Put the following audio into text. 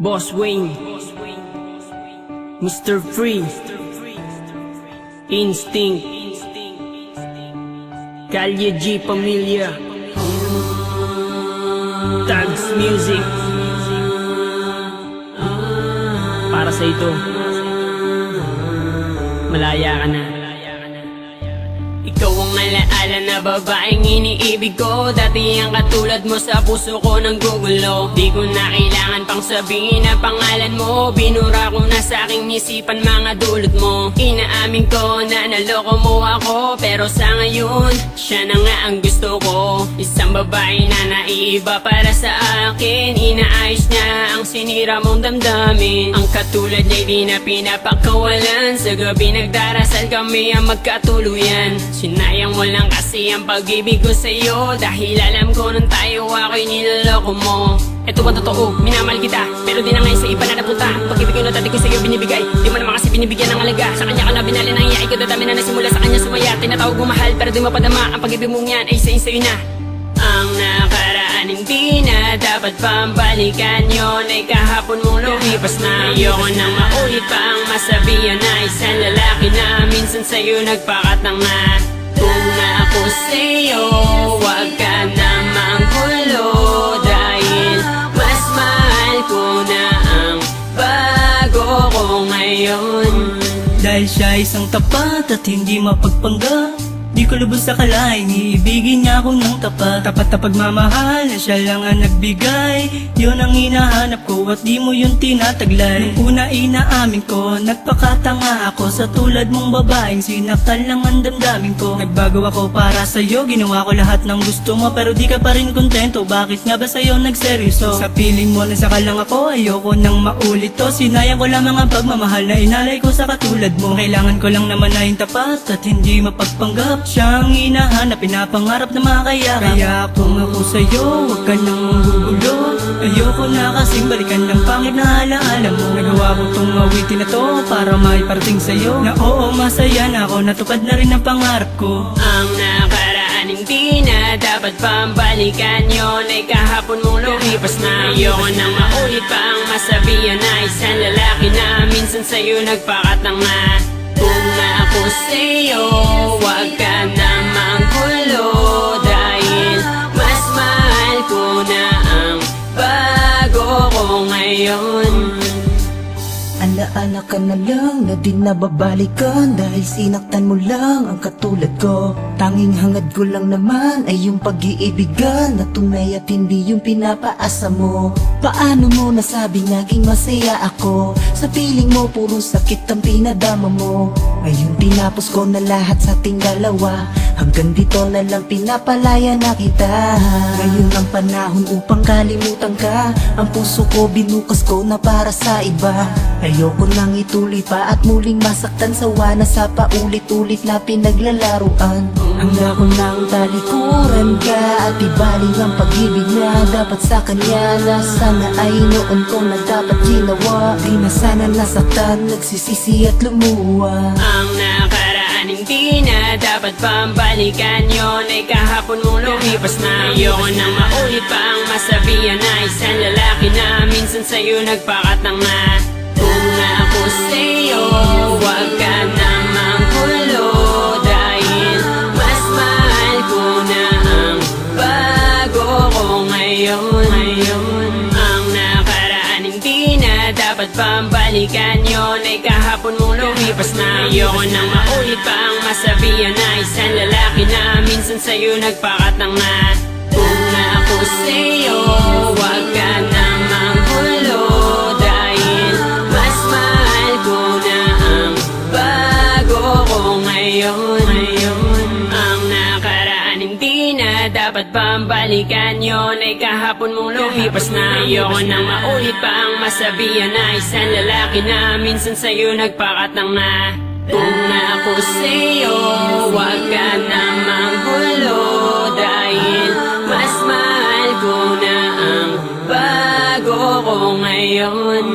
Boss Wayne, Mr. Free, Instinct, Kalye G Pamilya, Tags Music. Para sa ito, malaya ka na. Ikaw ang alaala na babaeng iniibig ko. Dati ang katulad mo sa puso ko nang gugulo. Di ko na kailangan pang sabihin ang pangalan mo. Binura ko na sa aking isipan mga dulot mo. Inaamin ko na naloko mo ako, pero sa ngayon siya na nga ang gusto ko. Isang babae na naiiba para sa akin. Inaayos niya ang sinira mong damdamin. Ang katulad niya di na pinapakawalan. Sa gabi nagdarasal kami ang magkatuluyan. Sinayang mo lang kasi ang pag-ibig ko sa'yo, dahil alam ko nung tayo ako'y niloloko mo. Ito ba totoo? Minamahal kita, pero di na ngayon sa iba na napunta. Pag-ibig ko na dati ko sa'yo binibigay, di mo naman kasi binibigyan ng alaga. Sa kanya ka na binali ng iyay ko, dadami na nasimula sa kanya sumaya. Tinatawag mo mahal pero di mapadama, ang pag-ibig mong yan ay sa'yo na. Ang nakaraan hindi na dapat pambalikan, yun ay kahapon mong lumipas na. Ayoko nang maulit pa ang masabihan na isang lalaki na minsan sa'yo nagpakatanga. Kung ako sa'yo, wag ka na manggulo, dahil mas mahal ko na ang bago ko ngayon. Dahil siya isang tapat at hindi mapagpanggap, di ko lubos akalain, iibigin niya ako ng tapat. Tapat na pagmamahal na siya lang ang nagbigay, yun ang hinahanap ko at di mo yun tinataglay. Nung una inaamin ko, nagpakatanga ako sa tulad mong babaeng sinaktan lang ang damdamin ko. Nagbago ako para sa'yo, ginawa ko lahat ng gusto mo, pero di ka pa rin kontento. Bakit nga ba sa'yo nagseryoso? Sa piling mo na saka lang ako, ayoko nang maulit to. Sinayang ko lamang ang pagmamahal na inalay ko sa katulad mo. Kailangan ko lang naman na yung tapat at hindi mapagpanggap. Siyang hinahanap, pinapangarap na makakayakap. Kaya kung ako sa'yo, huwag ka nang manggugulo. Ayoko na kasing balikan ng pangit na alaala mo. Nagawa ko tong awitin na to para maiparating sa'yo na oo, masaya na ako, natupad na rin ang pangarap ko. Ang nakaraan hindi na dapat pambalikan, yun ay kahapon mong lumipas na. Ayoko nang maulit pa ang masabihan na isang lalaki na minsan sa'yo nagpakatanga. Kung ako sa'yo, wag ka na manggulo, dahil mas mahal ko na ang bago ko ngayon. Alaala ka na lang na di nababalikan, dahil sinaktan mo lang ang katulad ko. Tanging hangad ko lang naman ay yung pag-iibigan na tunay at hindi yung pinapaasa mo. Paano mo nasabing naging masaya ako? Sa piling mo puro sakit ang pinadama mo. Ngayon tinapos ko na lahat sa ating dalawa, hanggang dito na lang pinapalaya na kita. Ngayon ang panahon upang kalimutan ka, ang puso ko binukas ko na para sa iba. Ayoko nang ituloy pa at muling masaktan, sawa na sa paulit-ulit na pinaglalaruan. Hanggang ko nang talikuran ka at ibaling ang pag-ibig na dapat sa kanya, na sana ay noon ko na dapat ginawa. Di na sana nasaktan, nagsisisi at lumuwa. Ang nakaraan hindi na dapat pambalikan, yun ay kahapon mong lumipas na. Ayoko nang maulit pa ang masabihan na isang lalaki na minsan sa'yo nagpakatanga. Kung ako sa'yo, wag ka na manggulo, dahil mas mahal ko na ang bago ko ngayon. Ang nakaraan hindi na dapat pambalikan, yun ay kahapon mong lumipas na. Ayoko nang maulit pa ang masabihan na isang lalaki na minsan sa'yo nagpakatanga. Kung ako sa'yo, wag ka na manggulo, dahil mas mahal ko na ang bago ko ngayon. Ang nakaraan hindi na dapat pambalikan, yun ay kahapon mong lumipas na. Ayoko nang maulit pa ang masabihan na isang lalaki na minsan sa'yo nagpakatanga. Kung ako sa'yo, wag ka na manggulo, dahil mas mahal ko na ang bago ko ngayon.